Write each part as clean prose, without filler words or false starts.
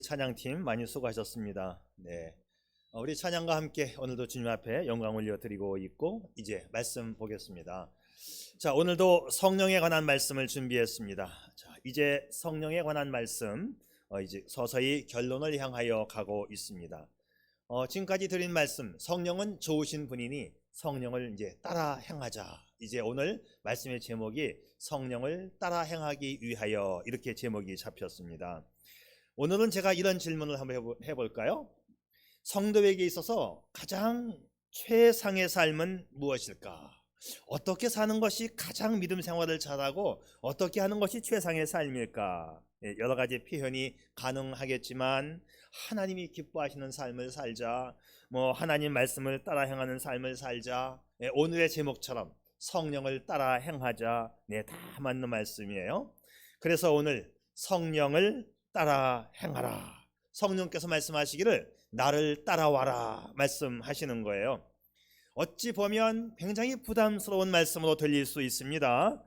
찬양팀 많이 수고하셨습니다. 네, 우리 찬양과 함께 오늘도 주님 앞에 영광 올려드리고 있고 이제 말씀 보겠습니다. 자, 오늘도 성령에 관한 말씀을 준비했습니다. 자, 이제 성령에 관한 말씀 이제 서서히 결론을 향하여 가고 있습니다. 지금까지 드린 말씀, 성령은 좋으신 분이니 성령을 이제 따라 행하자. 이제 오늘 말씀의 제목이 성령을 따라 행하기 위하여 이렇게 제목이 잡혔습니다. 오늘은 제가 이런 질문을 한번 해볼까요? 성도에게 있어서 가장 최상의 삶은 무엇일까? 어떻게 사는 것이 가장 믿음 생활을 잘하고 어떻게 하는 것이 최상의 삶일까? 여러 가지 표현이 가능하겠지만 하나님이 기뻐하시는 삶을 살자, 하나님 말씀을 따라 행하는 삶을 살자, 오늘의 제목처럼 성령을 따라 행하자, 다 맞는 말씀이에요. 그래서 오늘 성령을 따라 행하라, 성령께서 말씀하시기를 나를 따라와라 말씀하시는 거예요. 어찌 보면 굉장히 부담스러운 말씀으로 들릴 수 있습니다.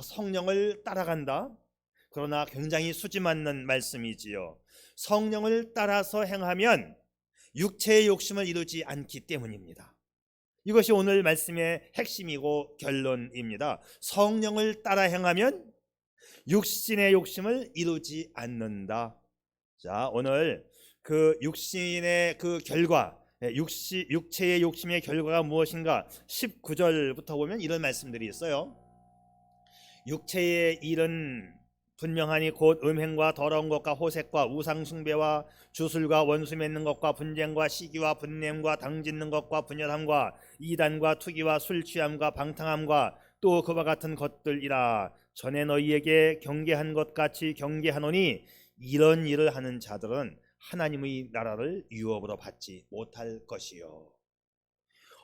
성령을 따라간다. 그러나 굉장히 수지맞는 말씀이지요. 성령을 따라서 행하면 육체의 욕심을 이루지 않기 때문입니다. 이것이 오늘 말씀의 핵심이고 결론입니다. 성령을 따라 행하면 육신의 욕심을 이루지 않는다. 자, 오늘 그 육신의 그 결과, 육체의 욕심의 결과가 무엇인가 19절부터 보면 이런 말씀들이 있어요. 육체의 일은 분명하니 곧 음행과 더러운 것과 호색과 우상 숭배와 주술과 원수 맺는 것과 분쟁과 시기와 분냄과 당짓는 것과 분열함과 이단과 투기와 술 취함과 방탕함과 또 그와 같은 것들이라. 전에 너희에게 경계한 것 같이 경계하노니 이런 일을 하는 자들은 하나님의 나라를 유업으로 받지 못할 것이요.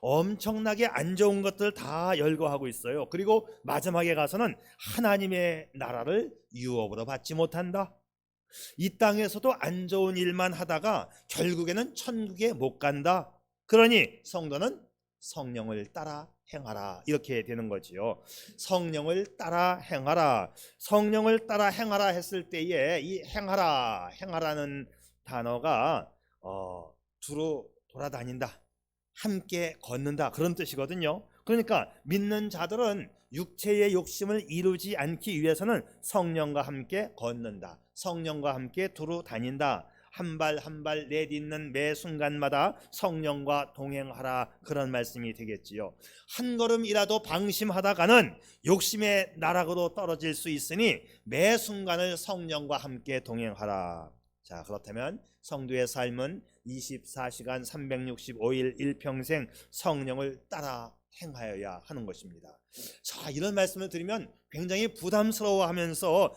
엄청나게 안 좋은 것들 다 열거하고 있어요. 그리고 마지막에 가서는 하나님의 나라를 유업으로 받지 못한다. 이 땅에서도 안 좋은 일만 하다가 결국에는 천국에 못 간다. 그러니 성도는 성령을 따라 행하라, 이렇게 되는 거지요. 성령을 따라 행하라. 성령을 따라 행하라 했을 때에 이 행하라는 단어가 두루 돌아다닌다, 함께 걷는다, 그런 뜻이거든요. 그러니까 믿는 자들은 육체의 욕심을 이루지 않기 위해서는 성령과 함께 걷는다, 성령과 함께 두루 다닌다. 한 발 한 발 내딛는 매 순간마다 성령과 동행하라, 그런 말씀이 되겠지요. 한 걸음이라도 방심하다가는 욕심의 나락으로 떨어질 수 있으니 매 순간을 성령과 함께 동행하라. 자, 그렇다면 성도의 삶은 24시간 365일 일평생 성령을 따라 행하여야 하는 것입니다. 자, 이런 말씀을 드리면 굉장히 부담스러워하면서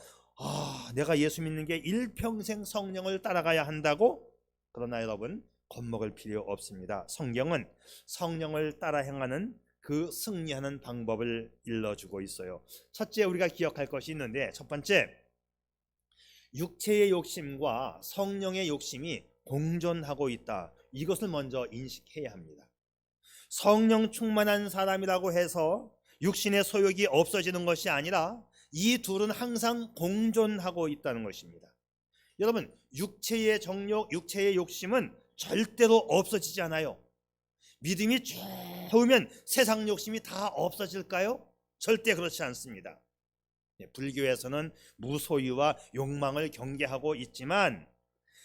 내가 예수 믿는 게 일평생 성령을 따라가야 한다고? 그러나 여러분, 겁먹을 필요 없습니다. 성경은 성령을 따라 행하는 그 승리하는 방법을 일러주고 있어요. 첫째, 우리가 기억할 것이 있는데, 첫 번째, 육체의 욕심과 성령의 욕심이 공존하고 있다. 이것을 먼저 인식해야 합니다. 성령 충만한 사람이라고 해서 육신의 소욕이 없어지는 것이 아니라 이 둘은 항상 공존하고 있다는 것입니다. 여러분, 육체의 정욕, 육체의 욕심은 절대로 없어지지 않아요. 믿음이 좋으면 세상 욕심이 다 없어질까요? 절대 그렇지 않습니다. 불교에서는 무소유와 욕망을 경계하고 있지만,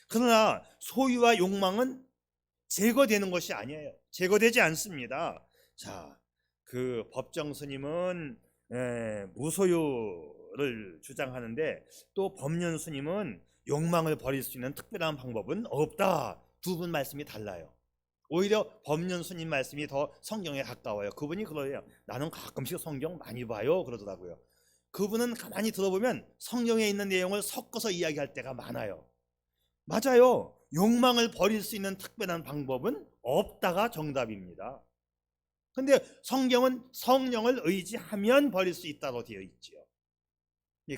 그러나 소유와 욕망은 제거되는 것이 아니에요. 제거되지 않습니다. 자, 그 법정 스님은 무소유를 주장하는데 또 법륜 스님은 욕망을 버릴 수 있는 특별한 방법은 없다. 두 분 말씀이 달라요. 오히려 법륜 스님 말씀이 더 성경에 가까워요. 그분이 그러해요. 나는 가끔씩 성경 많이 봐요, 그러더라고요. 그분은 가만히 들어보면 성경에 있는 내용을 섞어서 이야기할 때가 많아요. 맞아요. 욕망을 버릴 수 있는 특별한 방법은 없다가 정답입니다. 근데 성경은 성령을 의지하면 버릴 수 있다고 되어 있지요.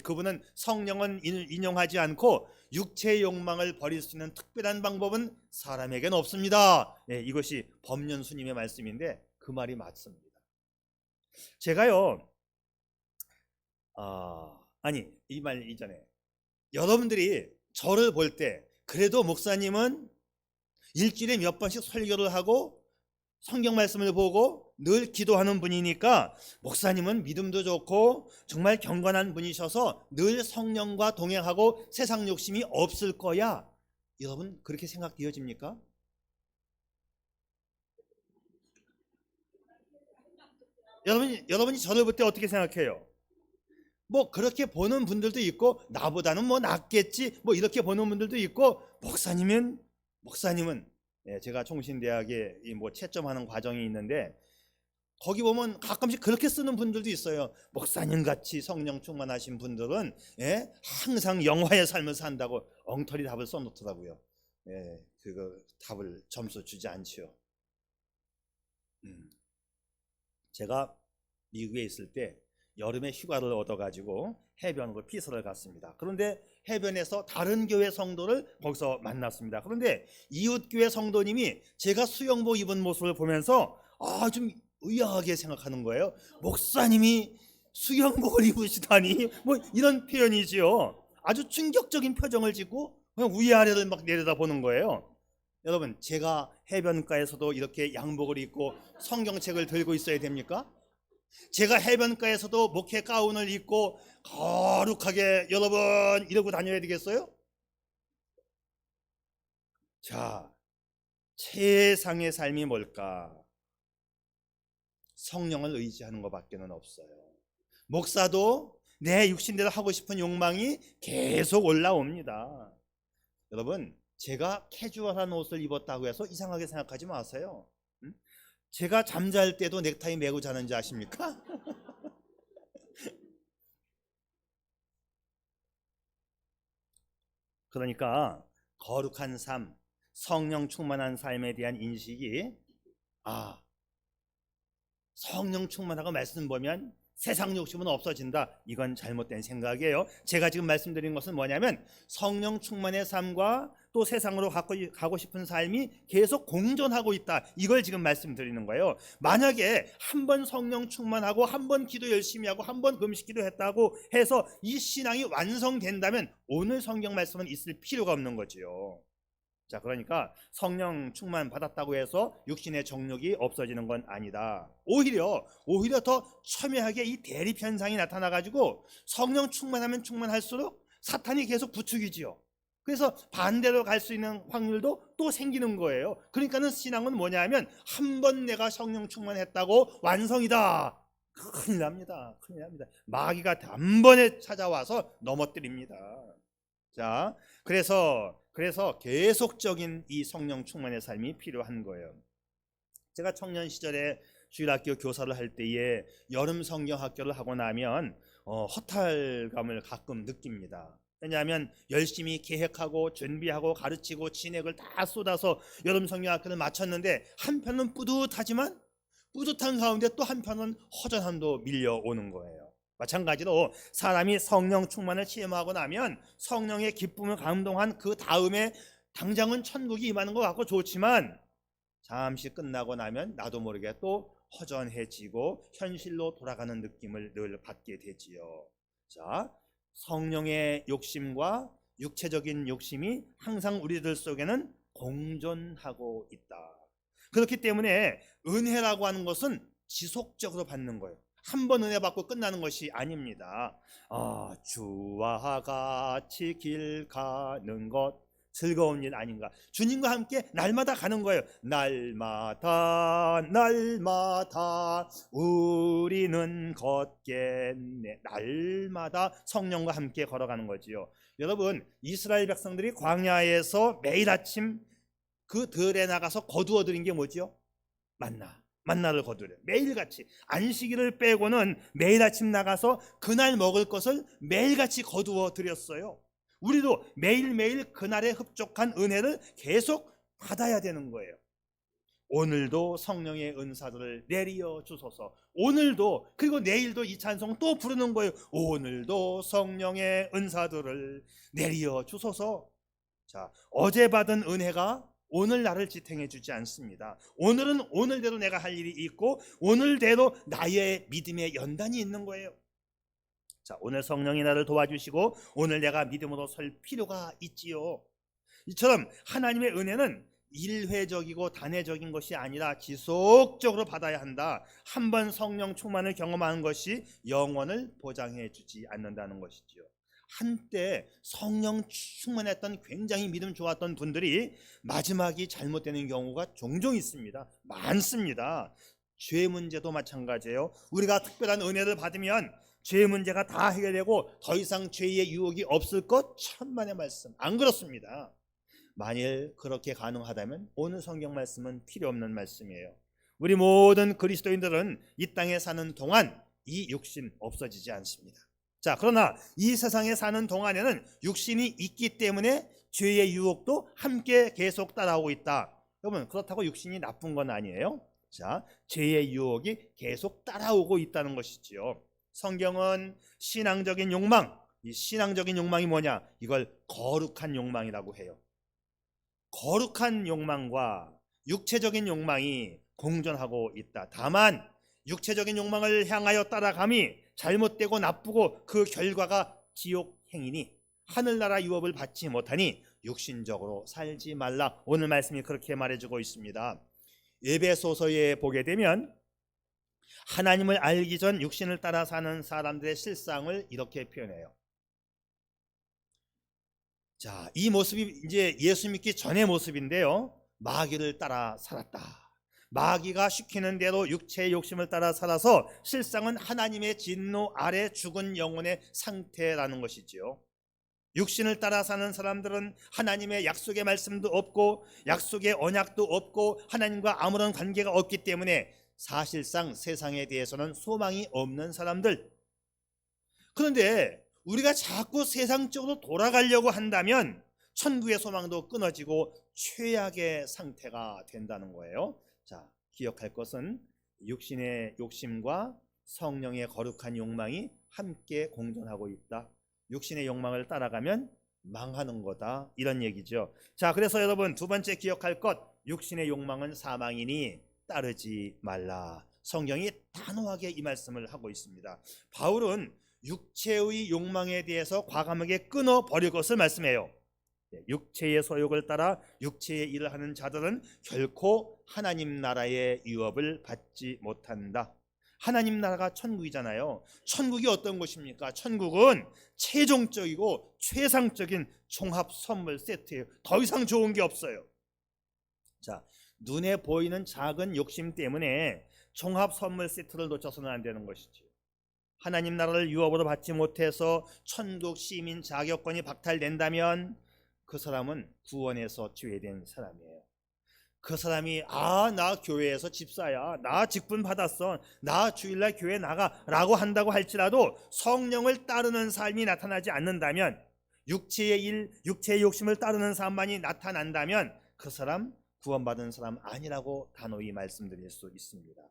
그분은 성령은 인용하지 않고 육체의 욕망을 버릴 수 있는 특별한 방법은 사람에게는 없습니다. 이것이 법륜 스님의 말씀인데 그 말이 맞습니다. 제가요, 이 말 이전에 여러분들이 저를 볼 때 그래도 목사님은 일주일에 몇 번씩 설교를 하고 성경 말씀을 보고 늘 기도하는 분이니까 목사님은 믿음도 좋고 정말 경건한 분이셔서 늘 성령과 동행하고 세상 욕심이 없을 거야. 여러분 그렇게 생각되어집니까? 여러분이 저를 볼 때 어떻게 생각해요? 뭐 그렇게 보는 분들도 있고 나보다는 뭐 낫겠지 뭐 이렇게 보는 분들도 있고 목사님은 제가 총신대학에 뭐 채점하는 과정이 있는데 거기 보면 가끔씩 그렇게 쓰는 분들도 있어요. 목사님 같이 성령 충만하신 분들은 항상 영화의 삶을 산다고 엉터리 답을 써놓더라고요. 그거 답을 점수 주지 않지요. 제가 미국에 있을 때 여름에 휴가를 얻어가지고 해변으로 피서를 갔습니다. 그런데 해변에서 다른 교회 성도를 거기서 만났습니다. 그런데 이웃교회 성도님이 제가 수영복 입은 모습을 보면서 좀 의아하게 생각하는 거예요. 목사님이 수영복을 입으시다니 뭐 이런 표현이지요. 아주 충격적인 표정을 짓고 그냥 위아래를 막 내려다보는 거예요. 여러분 제가 해변가에서도 이렇게 양복을 입고 성경책을 들고 있어야 됩니까? 제가 해변가에서도 목회 가운을 입고 거룩하게 여러분 이러고 다녀야 되겠어요? 자, 최상의 삶이 뭘까? 성령을 의지하는 것밖에는 없어요. 목사도 내 육신대로 하고 싶은 욕망이 계속 올라옵니다. 여러분 제가 캐주얼한 옷을 입었다고 해서 이상하게 생각하지 마세요. 제가 잠잘 때도 넥타이 매고 자는지 아십니까? 그러니까 거룩한 삶, 성령 충만한 삶에 대한 인식이 성령 충만하고 말씀 보면 세상 욕심은 없어진다. 이건 잘못된 생각이에요. 제가 지금 말씀드린 것은 뭐냐면 성령 충만의 삶과 또 세상으로 가고 싶은 삶이 계속 공존하고 있다. 이걸 지금 말씀드리는 거예요. 만약에 한 번 성령 충만하고 한 번 기도 열심히 하고 한 번 금식 기도했다고 해서 이 신앙이 완성된다면 오늘 성경 말씀은 있을 필요가 없는 거지요. 자, 그러니까 성령 충만 받았다고 해서 육신의 정욕이 없어지는 건 아니다. 오히려 더 첨예하게 이 대립 현상이 나타나 가지고 성령 충만하면 충만할수록 사탄이 계속 부추기지요. 그래서 반대로 갈 수 있는 확률도 또 생기는 거예요. 그러니까는 신앙은 뭐냐면 한 번 내가 성령 충만했다고 완성이다. 큰일 납니다. 마귀가 단번에 찾아와서 넘어뜨립니다. 자, 그래서 계속적인 이 성령 충만의 삶이 필요한 거예요. 제가 청년 시절에 주일학교 교사를 할 때에 여름 성경 학교를 하고 나면 허탈감을 가끔 느낍니다. 왜냐하면 열심히 계획하고 준비하고 가르치고 진액을 다 쏟아서 여름 성경 학교를 마쳤는데 한편은 뿌듯하지만 뿌듯한 가운데 또 한편은 허전함도 밀려오는 거예요. 마찬가지로 사람이 성령 충만을 체험하고 나면 성령의 기쁨을 감동한 그 다음에 당장은 천국이 임하는 것 같고 좋지만 잠시 끝나고 나면 나도 모르게 또 허전해지고 현실로 돌아가는 느낌을 늘 받게 되지요. 자, 성령의 욕심과 육체적인 욕심이 항상 우리들 속에는 공존하고 있다. 그렇기 때문에 은혜라고 하는 것은 지속적으로 받는 거예요. 한 번 은혜 받고 끝나는 것이 아닙니다. 주와 같이 길 가는 것 즐거운 일 아닌가. 주님과 함께 날마다 가는 거예요. 날마다 우리는 걷겠네. 날마다 성령과 함께 걸어가는 거지요. 여러분 이스라엘 백성들이 광야에서 매일 아침 그 들에 나가서 거두어 들인 게 뭐지요? 만나를 거두려. 매일같이 안식일을 빼고는 매일 아침 나가서 그날 먹을 것을 매일같이 거두어 드렸어요. 우리도 매일매일 그날에 흡족한 은혜를 계속 받아야 되는 거예요. 오늘도 성령의 은사들을 내리어 주소서. 오늘도 그리고 내일도 이 찬송 또 부르는 거예요. 오늘도 성령의 은사들을 내리어 주소서. 자, 어제 받은 은혜가 오늘 나를 지탱해 주지 않습니다. 오늘은 오늘대로 내가 할 일이 있고 오늘대로 나의 믿음의 연단이 있는 거예요. 자, 오늘 성령이 나를 도와주시고 오늘 내가 믿음으로 설 필요가 있지요. 이처럼 하나님의 은혜는 일회적이고 단회적인 것이 아니라 지속적으로 받아야 한다. 한번 성령 충만을 경험하는 것이 영원을 보장해 주지 않는다는 것이지요. 한때 성령 충만했던 굉장히 믿음 좋았던 분들이 마지막이 잘못되는 경우가 종종 있습니다. 많습니다. 죄 문제도 마찬가지예요. 우리가 특별한 은혜를 받으면 죄 문제가 다 해결되고 더 이상 죄의 유혹이 없을 것 천만의 말씀. 안 그렇습니다. 만일 그렇게 가능하다면 오늘 성경 말씀은 필요 없는 말씀이에요. 우리 모든 그리스도인들은 이 땅에 사는 동안 이 육신 없어지지 않습니다. 자, 그러나 이 세상에 사는 동안에는 육신이 있기 때문에 죄의 유혹도 함께 계속 따라오고 있다. 여러분, 그렇다고 육신이 나쁜 건 아니에요. 자, 죄의 유혹이 계속 따라오고 있다는 것이지요. 성경은 신앙적인 욕망, 이 신앙적인 욕망이 뭐냐? 이걸 거룩한 욕망이라고 해요. 거룩한 욕망과 육체적인 욕망이 공존하고 있다. 다만 육체적인 욕망을 향하여 따라감이 잘못되고 나쁘고 그 결과가 지옥 행이니 하늘나라 유업을 받지 못하니 육신적으로 살지 말라. 오늘 말씀이 그렇게 말해주고 있습니다. 에베소서에 보게 되면 하나님을 알기 전 육신을 따라 사는 사람들의 실상을 이렇게 표현해요. 자, 이 모습이 이제 예수 믿기 전의 모습인데요. 마귀를 따라 살았다. 마귀가 시키는 대로 육체의 욕심을 따라 살아서 실상은 하나님의 진노 아래 죽은 영혼의 상태라는 것이지요. 육신을 따라 사는 사람들은 하나님의 약속의 말씀도 없고 약속의 언약도 없고 하나님과 아무런 관계가 없기 때문에 사실상 세상에 대해서는 소망이 없는 사람들. 그런데 우리가 자꾸 세상적으로 돌아가려고 한다면 천국의 소망도 끊어지고 최악의 상태가 된다는 거예요. 자, 기억할 것은 육신의 욕심과 성령의 거룩한 욕망이 함께 공존하고 있다. 육신의 욕망을 따라가면 망하는 거다, 이런 얘기죠. 자, 그래서 여러분 두 번째 기억할 것, 육신의 욕망은 사망이니 따르지 말라. 성경이 단호하게 이 말씀을 하고 있습니다. 바울은 육체의 욕망에 대해서 과감하게 끊어버릴 것을 말씀해요. 육체의 소욕을 따라 육체의 일을 하는 자들은 결코 하나님 나라의 유업을 받지 못한다. 하나님 나라가 천국이잖아요. 천국이 어떤 곳입니까? 천국은 최종적이고 최상적인 종합 선물 세트예요. 더 이상 좋은 게 없어요. 자, 눈에 보이는 작은 욕심 때문에 종합 선물 세트를 놓쳐서는 안 되는 것이죠. 하나님 나라를 유업으로 받지 못해서 천국 시민 자격권이 박탈된다면 그 사람은 구원에서 제외된 사람이에요. 그 사람이 나 교회에서 집사야, 나 직분 받았어, 나 주일날 교회 나가 라고 한다고 할지라도 성령을 따르는 삶이 나타나지 않는다면, 육체의 일, 육체의 욕심을 따르는 삶만이 나타난다면 그 사람 구원받은 사람 아니라고 단호히 말씀드릴 수 있습니다.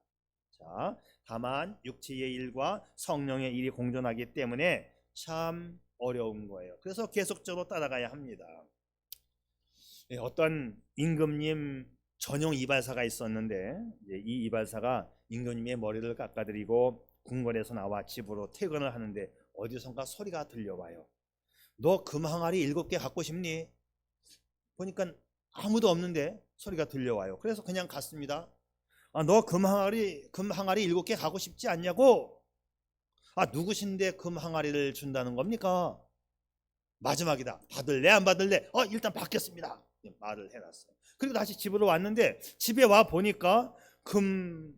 자, 다만 육체의 일과 성령의 일이 공존하기 때문에 참 어려운 거예요. 그래서 계속적으로 따라가야 합니다. 어떤 임금님 전용 이발사가 있었는데 이 이발사가 임금님의 머리를 깎아드리고 궁궐에서 나와 집으로 퇴근을 하는데 어디선가 소리가 들려와요. 너 금 항아리 7개 갖고 싶니? 보니까 아무도 없는데 소리가 들려와요. 그래서 그냥 갔습니다. 너 금 항아리 7개 갖고 싶지 않냐고? 누구신데 금 항아리를 준다는 겁니까? 마지막이다. 받을래 안 받을래? 일단 받겠습니다. 말을 해놨어요. 그리고 다시 집으로 왔는데 집에 와 보니까 금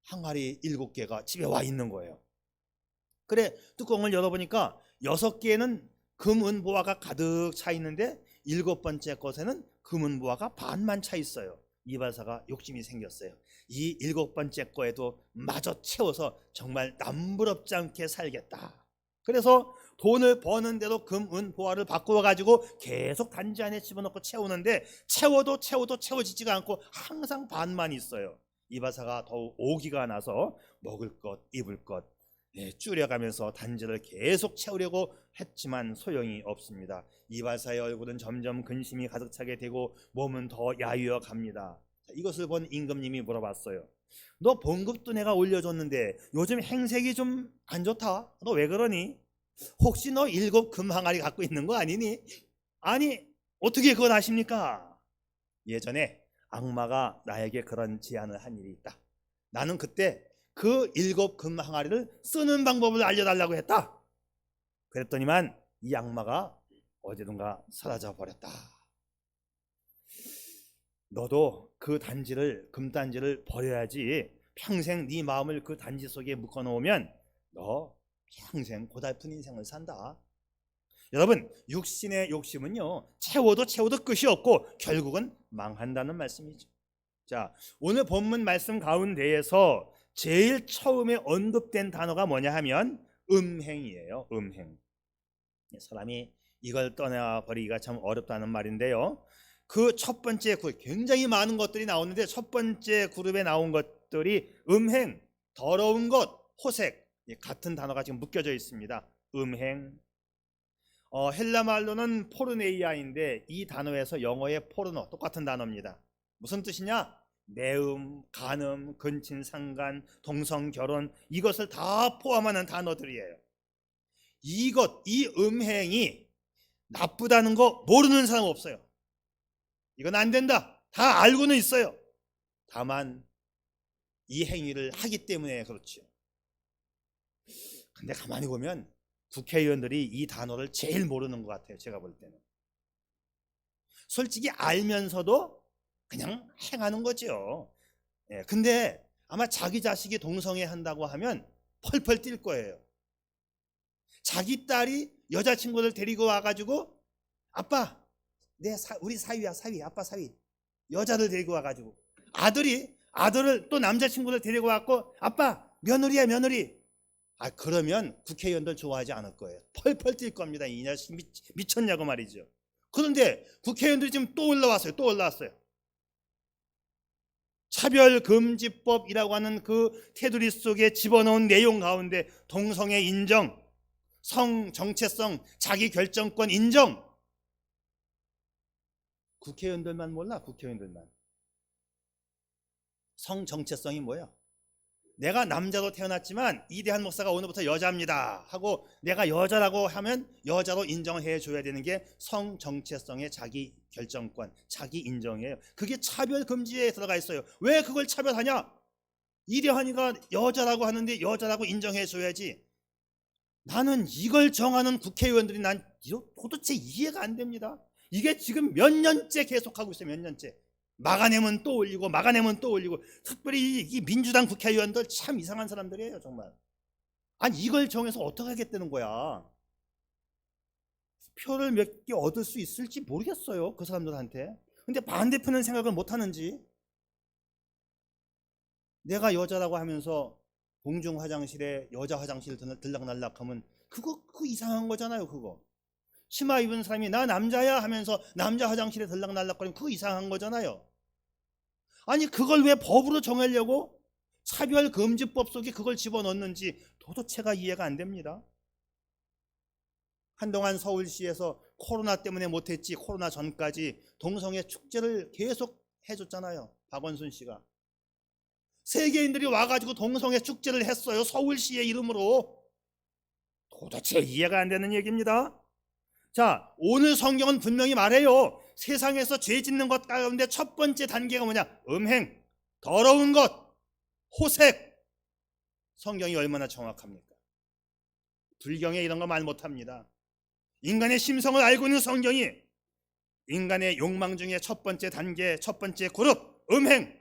항아리 7개가 집에 와 있는 거예요. 그래, 뚜껑을 열어보니까 6개는 금 은보화가 가득 차 있는데 7번째 것에는 금 은보화가 반만 차 있어요. 이발사가 욕심이 생겼어요. 이 7번째 거에도 마저 채워서 정말 남부럽지 않게 살겠다. 그래서 돈을 버는 대로 금, 은, 보화를 바꾸어 가지고 계속 단지 안에 집어넣고 채우는데 채워도 채워지지가 않고 항상 반만 있어요. 이발사가 더욱 오기가 나서 먹을 것, 입을 것 줄여가면서 단지를 계속 채우려고 했지만 소용이 없습니다. 이발사의 얼굴은 점점 근심이 가득 차게 되고 몸은 더 야유어 갑니다. 이것을 본 임금님이 물어봤어요. 너 봉급도 내가 올려줬는데 요즘 행색이 좀 안 좋다. 너 왜 그러니? 혹시 너 7 금 항아리 갖고 있는 거 아니니? 아니, 어떻게 그걸 아십니까? 예전에 악마가 나에게 그런 제안을 한 일이 있다. 나는 그때 그 7금 항아리를 쓰는 방법을 알려달라고 했다. 그랬더니만 이 악마가 어디든가 사라져 버렸다. 너도 그 단지를, 금단지를 버려야지. 평생 네 마음을 그 단지 속에 묶어놓으면 너 평생 고달픈 인생을 산다. 여러분, 육신의 욕심은요, 채워도 끝이 없고 결국은 망한다는 말씀이죠. 자, 오늘 본문 말씀 가운데에서 제일 처음에 언급된 단어가 뭐냐 하면 음행이에요. 음행. 사람이 이걸 떠나버리기가 참 어렵다는 말인데요, 그 첫 번째 그룹, 굉장히 많은 것들이 나오는데 첫 번째 그룹에 나온 것들이 음행, 더러운 것, 호색, 같은 단어가 지금 묶여져 있습니다. 음행. 헬라 말로는 포르네이아인데 이 단어에서 영어의 포르노, 똑같은 단어입니다. 무슨 뜻이냐? 매음, 간음, 근친, 상간, 동성, 결혼, 이것을 다 포함하는 단어들이에요. 이 음행이 나쁘다는 거 모르는 사람 없어요. 이건 안 된다, 다 알고는 있어요. 다만 이 행위를 하기 때문에 그렇죠. 근데 가만히 보면 국회의원들이 이 단어를 제일 모르는 것 같아요. 제가 볼 때는. 솔직히 알면서도 그냥 행하는 거죠. 근데 아마 자기 자식이 동성애 한다고 하면 펄펄 뛸 거예요. 자기 딸이 여자친구를 데리고 와가지고 아빠, 우리 사위야, 사위, 아빠 사위, 여자를 데리고 와가지고 아들을 또 남자친구를 데리고 왔고 아빠 며느리야 며느리. 그러면 국회의원들 좋아하지 않을 거예요. 펄펄 뛸 겁니다. 이 녀석 미쳤냐고 말이죠. 그런데 국회의원들이 지금 또 올라왔어요. 차별금지법이라고 하는 그 테두리 속에 집어넣은 내용 가운데 동성애 인정, 성 정체성, 자기 결정권 인정. 국회의원들만 몰라. 국회의원들만. 성 정체성이 뭐야? 내가 남자로 태어났지만 이대한 목사가 오늘부터 여자입니다 하고 내가 여자라고 하면 여자로 인정해 줘야 되는 게 성 정체성의 자기 결정권, 자기 인정이에요. 그게 차별 금지에 들어가 있어요. 왜 그걸 차별하냐? 이대한이가 여자라고 하는데 여자라고 인정해 줘야지. 나는 이걸 정하는 국회의원들이 난 도대체 이해가 안 됩니다. 이게 지금 몇 년째 계속하고 있어요. 몇 년째. 막아내면 또 올리고 막아내면 또 올리고. 특별히 이 민주당 국회의원들 참 이상한 사람들이에요. 정말. 아니 이걸 정해서 어떻게 하겠다는 거야. 표를 몇 개 얻을 수 있을지 모르겠어요. 그 사람들한테. 근데 반대표는 생각을 못하는지. 내가 여자라고 하면서 공중 화장실에 여자 화장실 들락날락하면 그거 이상한 거잖아요. 그거. 치마 입은 사람이 나 남자야 하면서 남자 화장실에 들락날락거리면 그거 이상한 거잖아요. 아니 그걸 왜 법으로 정하려고 차별금지법 속에 그걸 집어넣는지 도대체가 이해가 안 됩니다. 한동안 서울시에서 코로나 때문에 못했지, 코로나 전까지 동성애 축제를 계속 해줬잖아요. 박원순 씨가. 세계인들이 와가지고 동성애 축제를 했어요. 서울시의 이름으로. 도대체 이해가 안 되는 얘기입니다. 자, 오늘 성경은 분명히 말해요. 세상에서 죄 짓는 것 가운데 첫 번째 단계가 뭐냐? 음행, 더러운 것, 호색. 성경이 얼마나 정확합니까? 불경에 이런 거 말 못합니다. 인간의 심성을 알고 있는 성경이 인간의 욕망 중에 첫 번째 단계, 첫 번째 그룹, 음행,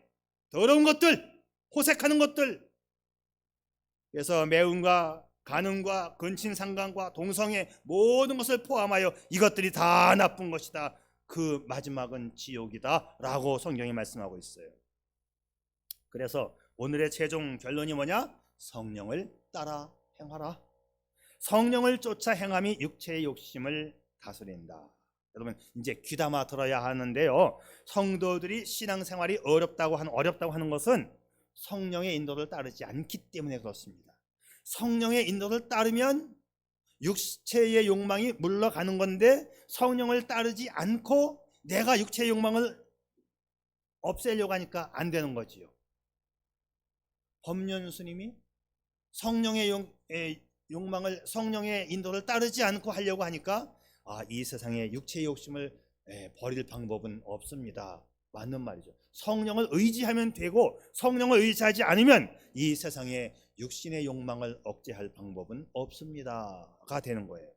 더러운 것들, 호색하는 것들. 그래서 매움과 간음과 근친상간과 동성애 모든 것을 포함하여 이것들이 다 나쁜 것이다. 그 마지막은 지옥이다 라고 성경이 말씀하고 있어요. 그래서 오늘의 최종 결론이 뭐냐? 성령을 따라 행하라. 성령을 쫓아 행함이 육체의 욕심을 다스린다. 여러분 이제 귀담아 들어야 하는데요, 성도들이 신앙생활이 어렵다고 하는 것은 성령의 인도를 따르지 않기 때문에 그렇습니다. 성령의 인도를 따르면 육체의 욕망이 물러가는 건데 성령을 따르지 않고 내가 육체의 욕망을 없애려고 하니까 안 되는 거지요. 법륜 스님이 성령의 욕망을, 성령의 인도를 따르지 않고 하려고 하니까 이 세상의 육체의 욕심을 버릴 방법은 없습니다. 맞는 말이죠. 성령을 의지하면 되고 성령을 의지하지 않으면 이 세상에 육신의 욕망을 억제할 방법은 없습니다가 되는 거예요.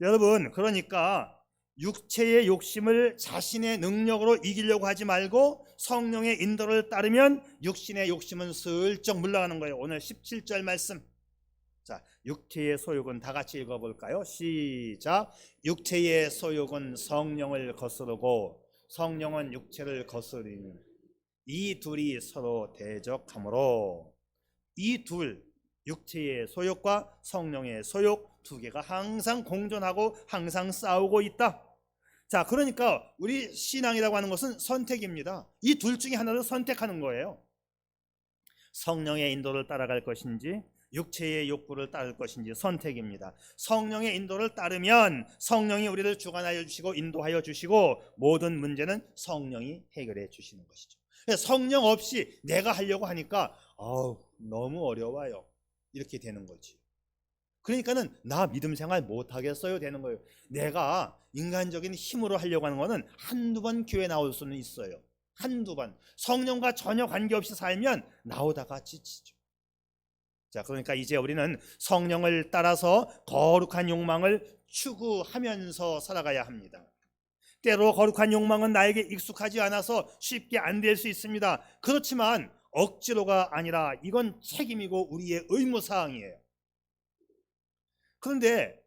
여러분, 그러니까 육체의 욕심을 자신의 능력으로 이기려고 하지 말고 성령의 인도를 따르면 육신의 욕심은 슬쩍 물러가는 거예요. 오늘 17절 말씀. 자, 육체의 소욕은 다 같이 읽어볼까요? 시작. 육체의 소욕은 성령을 거스르고 성령은 육체를 거스리니 이 둘이 서로 대적하므로, 이 둘, 육체의 소욕과 성령의 소욕 두 개가 항상 공존하고 항상 싸우고 있다. 자, 그러니까 우리 신앙이라고 하는 것은 선택입니다. 이 둘 중에 하나를 선택하는 거예요. 성령의 인도를 따라갈 것인지 육체의 욕구를 따를 것인지 선택입니다. 성령의 인도를 따르면 성령이 우리를 주관하여 주시고 인도하여 주시고 모든 문제는 성령이 해결해 주시는 것이죠. 성령 없이 내가 하려고 하니까 너무 어려워요. 이렇게 되는 거지. 그러니까는 나 믿음 생활 못 하겠어요 되는 거예요. 내가 인간적인 힘으로 하려고 하는 거는 한두 번 교회 나올 수는 있어요. 한두 번. 성령과 전혀 관계없이 살면 나오다가 지치죠. 자, 그러니까 이제 우리는 성령을 따라서 거룩한 욕망을 추구하면서 살아가야 합니다. 때로 거룩한 욕망은 나에게 익숙하지 않아서 쉽게 안 될 수 있습니다. 그렇지만 억지로가 아니라 이건 책임이고 우리의 의무사항이에요. 그런데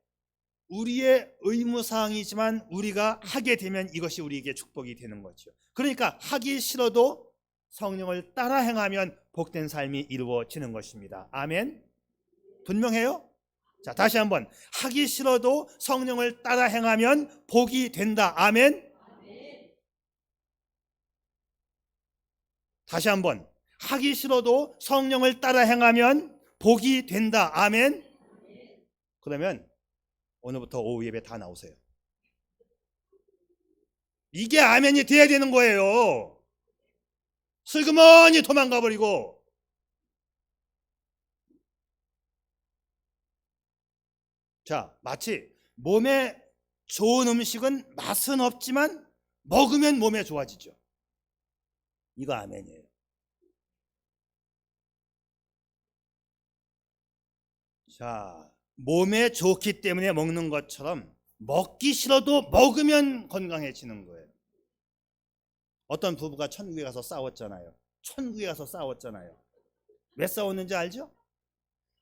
우리의 의무사항이지만 우리가 하게 되면 이것이 우리에게 축복이 되는 거죠. 그러니까 하기 싫어도 성령을 따라 행하면 복된 삶이 이루어지는 것입니다. 아멘. 분명해요? 자, 다시 한번. 하기 싫어도 성령을 따라 행하면 복이 된다. 아멘. 다시 한번. 하기 싫어도 성령을 따라 행하면 복이 된다. 아멘. 그러면 오늘부터 오후 예배 다 나오세요. 이게 아멘이 돼야 되는 거예요. 슬그머니 도망가 버리고. 자, 마치 몸에 좋은 음식은 맛은 없지만 먹으면 몸에 좋아지죠. 이거 아멘이에요. 자, 몸에 좋기 때문에 먹는 것처럼 먹기 싫어도 먹으면 건강해지는 거예요. 어떤 부부가 천국에 가서 싸웠잖아요. 천국에 가서 싸웠잖아요. 왜 싸웠는지 알죠?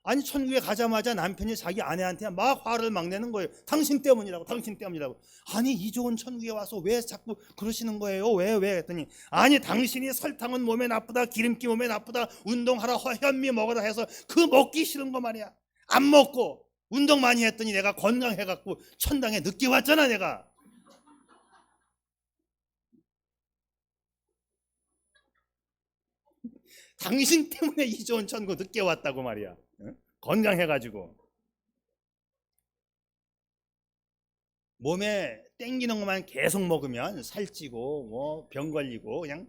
아니, 천국에 가자마자 남편이 자기 아내한테 막 화를 막 내는 거예요. 당신 때문이라고, 당신 때문이라고. 아니, 이 좋은 천국에 와서 왜 자꾸 그러시는 거예요? 왜? 했더니, 아니, 당신이 설탕은 몸에 나쁘다, 기름기 몸에 나쁘다, 운동하라, 현미 먹어라 해서 그 먹기 싫은 거 말이야. 안 먹고 운동 많이 했더니 내가 건강해갖고 천당에 늦게 왔잖아, 내가. 당신 때문에 이 좋은 천국 늦게 왔다고 말이야. 응? 건강해가지고. 몸에 땡기는 것만 계속 먹으면 살찌고 뭐 병 걸리고 그냥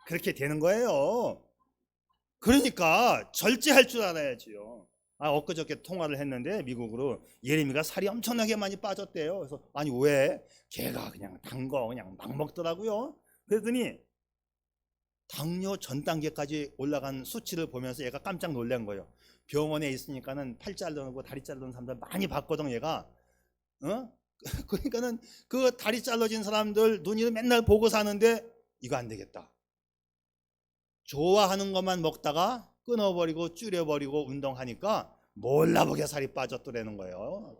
그렇게 되는 거예요. 그러니까 절제할 줄 알아야지요. 엊그저께 통화를 했는데 미국으로 예림이가 살이 엄청나게 많이 빠졌대요. 그래서 아니 왜? 걔가 그냥 단 거 그냥 막 먹더라고요. 그랬더니 당뇨 전 단계까지 올라간 수치를 보면서 얘가 깜짝 놀란 거예요. 병원에 있으니까는 팔 자르고 다리 자르는 사람들 많이 봤거든 얘가. 그러니까는 그 다리 잘라진 사람들 눈이 맨날 보고 사는데 이거 안 되겠다. 좋아하는 것만 먹다가 끊어버리고 줄여버리고 운동하니까 몰라보게 살이 빠졌더라는 거예요.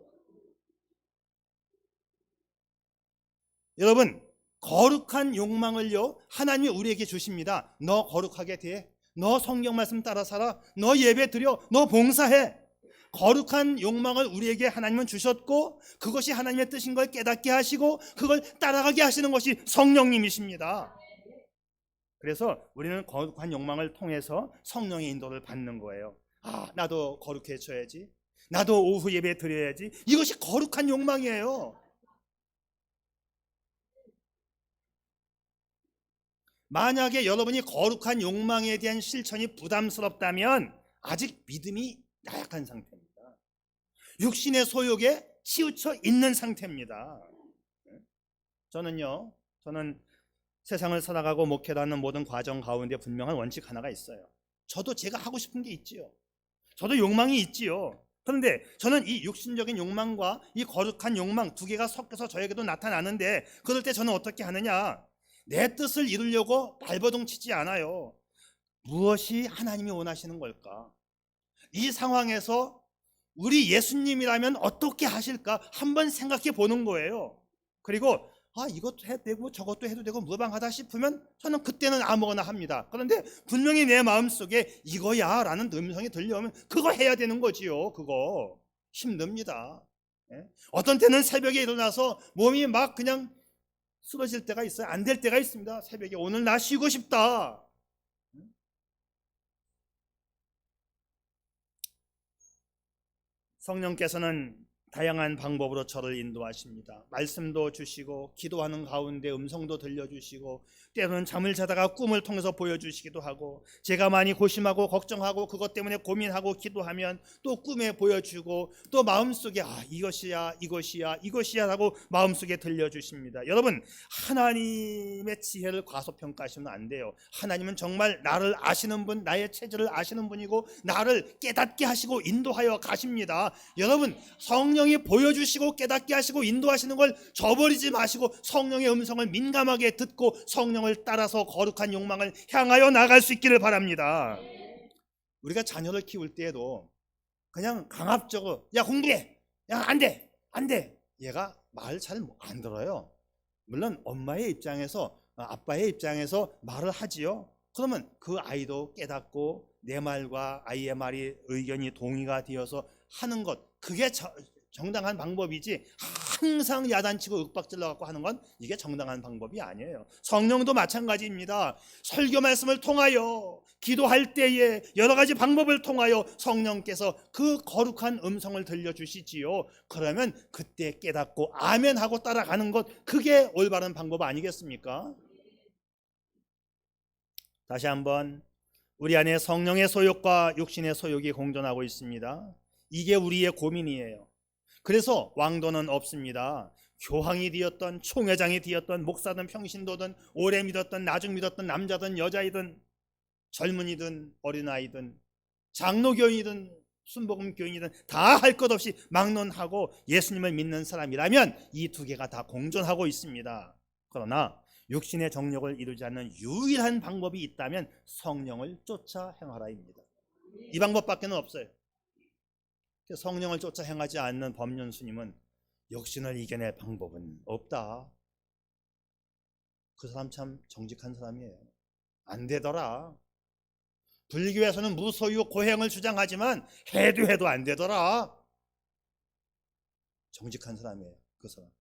여러분, 거룩한 욕망을요 하나님이 우리에게 주십니다. 너 거룩하게 돼, 너 성경 말씀 따라 살아, 너 예배 드려, 너 봉사해. 거룩한 욕망을 우리에게 하나님은 주셨고 그것이 하나님의 뜻인 걸 깨닫게 하시고 그걸 따라가게 하시는 것이 성령님이십니다. 그래서 우리는 거룩한 욕망을 통해서 성령의 인도를 받는 거예요. 나도 거룩해져야지, 나도 오후 예배 드려야지. 이것이 거룩한 욕망이에요. 만약에 여러분이 거룩한 욕망에 대한 실천이 부담스럽다면 아직 믿음이 나약한 상태입니다. 육신의 소욕에 치우쳐 있는 상태입니다. 저는 세상을 살아가고 목회를 하는 모든 과정 가운데 분명한 원칙 하나가 있어요. 저도 제가 하고 싶은 게 있지요. 저도 욕망이 있지요. 그런데 저는 이 육신적인 욕망과 이 거룩한 욕망 두 개가 섞여서 저에게도 나타나는데, 그럴 때 저는 어떻게 하느냐? 내 뜻을 이루려고 발버둥 치지 않아요. 무엇이 하나님이 원하시는 걸까? 이 상황에서 우리 예수님이라면 어떻게 하실까 한번 생각해 보는 거예요. 그리고 이것도 해도 되고 저것도 해도 되고 무방하다 싶으면 저는 그때는 아무거나 합니다. 그런데 분명히 내 마음속에 이거야 라는 음성이 들려오면 그거 해야 되는 거지요. 그거 힘듭니다. 어떤 때는 새벽에 일어나서 몸이 막 그냥 쓰러질 때가 있어요. 안 될 때가 있습니다. 새벽에 오늘 나 쉬고 싶다. 성령께서는 다양한 방법으로 저를 인도하십니다. 말씀도 주시고 기도하는 가운데 음성도 들려주시고 때로는 잠을 자다가 꿈을 통해서 보여주시기도 하고, 제가 많이 고심하고 걱정하고 그것 때문에 고민하고 기도하면 또 꿈에 보여주고 또 마음속에 이것이야 라고 마음속에 들려주십니다. 여러분, 하나님의 지혜를 과소평가하시면 안 돼요. 하나님은 정말 나를 아시는 분, 나의 체질을 아시는 분이고 나를 깨닫게 하시고 인도하여 가십니다. 여러분, 성령이 보여주시고 깨닫게 하시고 인도하시는 걸 저버리지 마시고 성령의 음성을 민감하게 듣고 성령을 따라서 거룩한 욕망을 향하여 나갈 수 있기를 바랍니다. 우리가 자녀를 키울 때에도 그냥 강압적으로 야 공부해, 야 안돼 얘가 말 잘 안 들어요. 물론 엄마의 입장에서 아빠의 입장에서 말을 하지요. 그러면 그 아이도 깨닫고 내 말과 아이의 말이 의견이 동의가 되어서 하는 것, 그게 정당한 방법이지 항상 야단치고 윽박질러 갖고 하는 건 이게 정당한 방법이 아니에요. 성령도 마찬가지입니다. 설교 말씀을 통하여 기도할 때에 여러 가지 방법을 통하여 성령께서 그 거룩한 음성을 들려주시지요. 그러면 그때 깨닫고 아멘 하고 따라가는 것, 그게 올바른 방법 아니겠습니까? 다시 한번, 우리 안에 성령의 소욕과 육신의 소욕이 공존하고 있습니다. 이게 우리의 고민이에요. 그래서 왕도는 없습니다. 교황이 되었던 총회장이 되었던 목사든 평신도든 오래 믿었던 나중 믿었던 남자든 여자이든 젊은이든 어린아이든 장로교인이든 순복음교인이든 다 할 것 없이 막론하고 예수님을 믿는 사람이라면 이 두 개가 다 공존하고 있습니다. 그러나 육신의 정욕을 이루지 않는 유일한 방법이 있다면 성령을 쫓아 행하라입니다. 이 방법밖에는 없어요. 성령을 쫓아 행하지 않는 법륜스님은 육신을 이겨낼 방법은 없다. 그 사람 참 정직한 사람이에요. 안 되더라. 불교에서는 무소유 고행을 주장하지만 해도 안 되더라. 정직한 사람이에요. 그 사람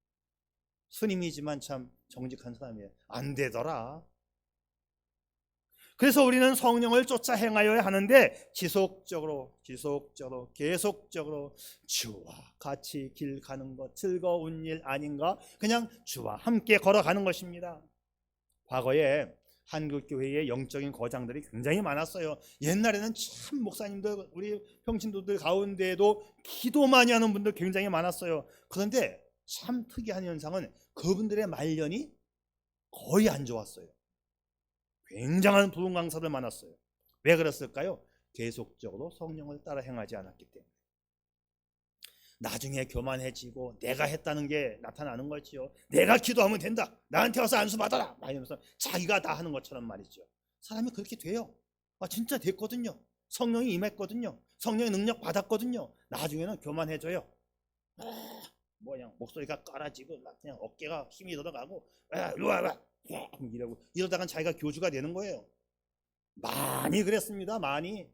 스님이지만 참 정직한 사람이에요. 안 되더라. 그래서 우리는 성령을 쫓아 행하여야 하는데 지속적으로 계속적으로 주와 같이 길 가는 것 즐거운 일 아닌가? 그냥 주와 함께 걸어가는 것입니다. 과거에 한국교회의 영적인 거장들이 굉장히 많았어요. 옛날에는 참 목사님들, 우리 평신도들 가운데에도 기도 많이 하는 분들 굉장히 많았어요. 그런데 참 특이한 현상은 그분들의 말년이 거의 안 좋았어요. 굉장한 부흥 강사들 많았어요. 왜 그랬을까요? 계속적으로 성령을 따라 행하지 않았기 때문에. 나중에 교만해지고 내가 했다는 게 나타나는 거지요. 내가 기도하면 된다, 나한테 와서 안수 받아라, 이러면서 자기가 다 하는 것처럼 말이죠. 사람이 그렇게 돼요. 진짜 됐거든요. 성령이 임했거든요. 성령의 능력 받았거든요. 나중에는 교만해져요. 목소리가 깔아지고 그냥 어깨가 힘이 들어가고 이리 와봐 이러다간 자기가 교주가 되는 거예요. 많이 그랬습니다. 많이.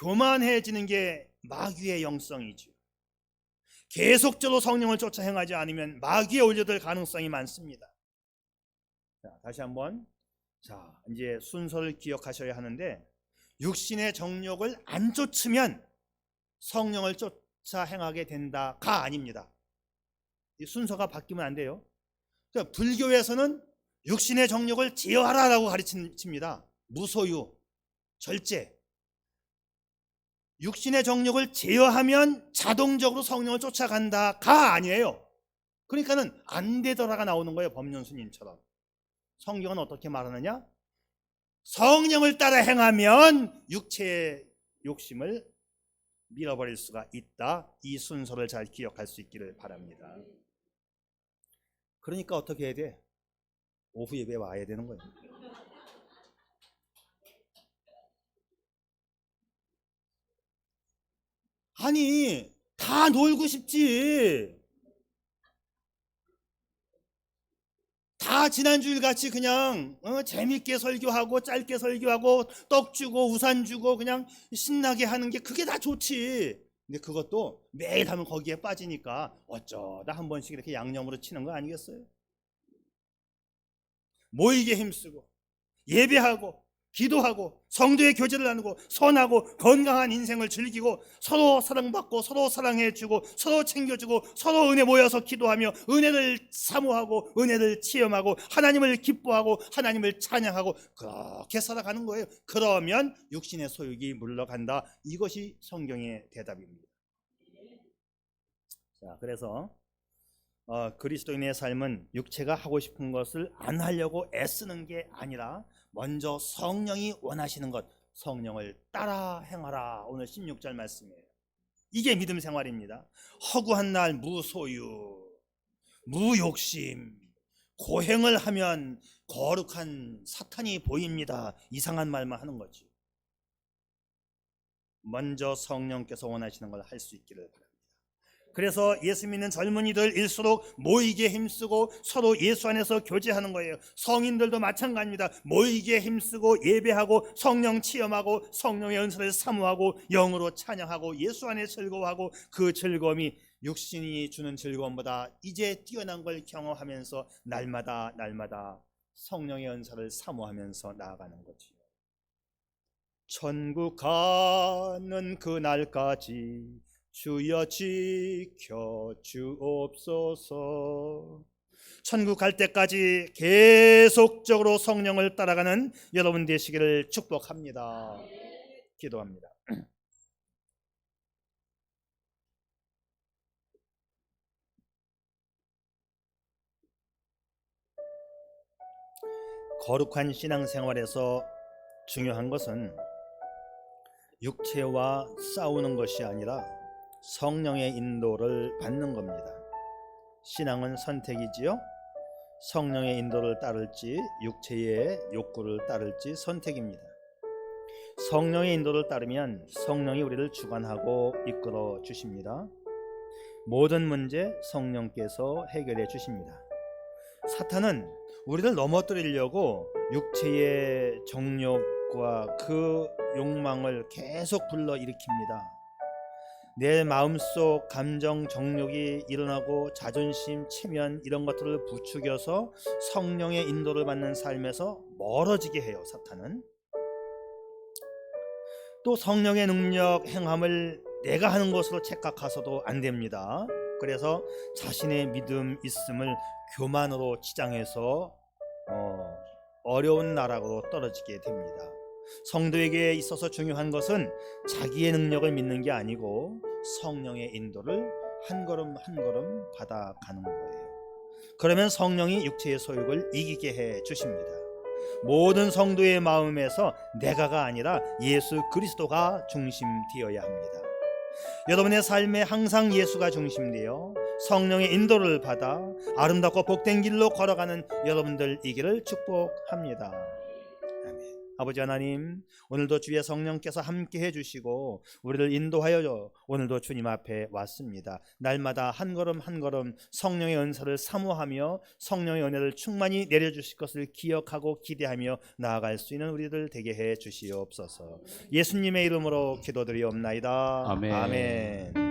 교만해지는 게 마귀의 영성이죠. 계속적으로 성령을 쫓아 행하지 않으면 마귀에 올려들 가능성이 많습니다. 자, 다시 한번. 자, 이제 순서를 기억하셔야 하는데, 육신의 정욕을 안 쫓으면 성령을 쫓아 행하게 된다가 아닙니다. 이 순서가 바뀌면 안 돼요. 그러니까 불교에서는 육신의 정욕을 제어하라라고 가르칩니다. 무소유, 절제. 육신의 정욕을 제어하면 자동적으로 성령을 쫓아간다가 아니에요. 그러니까는 안 되더라가 나오는 거예요. 법륜스님처럼. 성경은 어떻게 말하느냐? 성령을 따라 행하면 육체의 욕심을 밀어버릴 수가 있다. 이 순서를 잘 기억할 수 있기를 바랍니다. 그러니까 어떻게 해야 돼? 오후 예배에 와야 되는 거예요. 아니, 다 놀고 싶지. 다 지난주일 같이 그냥 재밌게 설교하고 짧게 설교하고 떡 주고 우산 주고 그냥 신나게 하는 게 그게 다 좋지. 근데 그것도 매일 하면 거기에 빠지니까 어쩌다 한 번씩 이렇게 양념으로 치는 거 아니겠어요? 모이게 힘쓰고 예배하고 기도하고 성도의 교제를 나누고 선하고 건강한 인생을 즐기고 서로 사랑받고 서로 사랑해주고 서로 챙겨주고 서로 은혜 모여서 기도하며 은혜를 사모하고 은혜를 체험하고 하나님을 기뻐하고 하나님을 찬양하고 그렇게 살아가는 거예요. 그러면 육신의 소욕이 물러간다. 이것이 성경의 대답입니다. 자, 그래서 그리스도인의 삶은 육체가 하고 싶은 것을 안 하려고 애쓰는 게 아니라 먼저 성령이 원하시는 것, 성령을 따라 행하라. 오늘 16절 말씀이에요. 이게 믿음 생활입니다. 허구한 날 무소유, 무욕심, 고행을 하면 거룩한 사탄이 보입니다. 이상한 말만 하는 거지. 먼저 성령께서 원하시는 걸 할 수 있기를 바랍니다. 그래서 예수 믿는 젊은이들일수록 모이기에 힘쓰고 서로 예수 안에서 교제하는 거예요. 성인들도 마찬가지입니다. 모이기에 힘쓰고 예배하고 성령 체험하고 성령의 은사를 사모하고 영으로 찬양하고 예수 안에 즐거워하고 그 즐거움이 육신이 주는 즐거움보다 이제 뛰어난 걸 경험하면서 날마다 성령의 은사를 사모하면서 나아가는 거죠. 천국 가는 그날까지 주여 지켜 주옵소서. 천국 갈 때까지 계속적으로 성령을 따라가는 여러분 되시기를 축복합니다. 기도합니다. 거룩한 신앙생활에서 중요한 것은 육체와 싸우는 것이 아니라 성령의 인도를 받는 겁니다. 신앙은 선택이지요. 성령의 인도를 따를지 육체의 욕구를 따를지 선택입니다. 성령의 인도를 따르면 성령이 우리를 주관하고 이끌어 주십니다. 모든 문제 성령께서 해결해 주십니다. 사탄은 우리를 넘어뜨리려고 육체의 정욕과 그 욕망을 계속 불러일으킵니다. 내 마음속 감정 정욕이 일어나고 자존심, 체면 이런 것들을 부추겨서 성령의 인도를 받는 삶에서 멀어지게 해요. 사탄은 또 성령의 능력 행함을 내가 하는 것으로 착각해서도 안 됩니다. 그래서 자신의 믿음 있음을 교만으로 치장해서 어려운 나락으로 떨어지게 됩니다. 성도에게 있어서 중요한 것은 자기의 능력을 믿는 게 아니고 성령의 인도를 한 걸음 한 걸음 받아가는 거예요. 그러면 성령이 육체의 소욕을 이기게 해 주십니다. 모든 성도의 마음에서 내가가 아니라 예수 그리스도가 중심되어야 합니다. 여러분의 삶에 항상 예수가 중심되어 성령의 인도를 받아 아름답고 복된 길로 걸어가는 여러분들이기를 축복합니다. 아멘. 아버지 하나님, 오늘도 주의 성령께서 함께 해주시고 우리를 인도하여 오늘도 주님 앞에 왔습니다. 날마다 한 걸음 한 걸음 성령의 은사를 사모하며 성령의 은혜를 충만히 내려주실 것을 기억하고 기대하며 나아갈 수 있는 우리들 되게 해 주시옵소서. 예수님의 이름으로 기도드리옵나이다. 아멘. 아멘.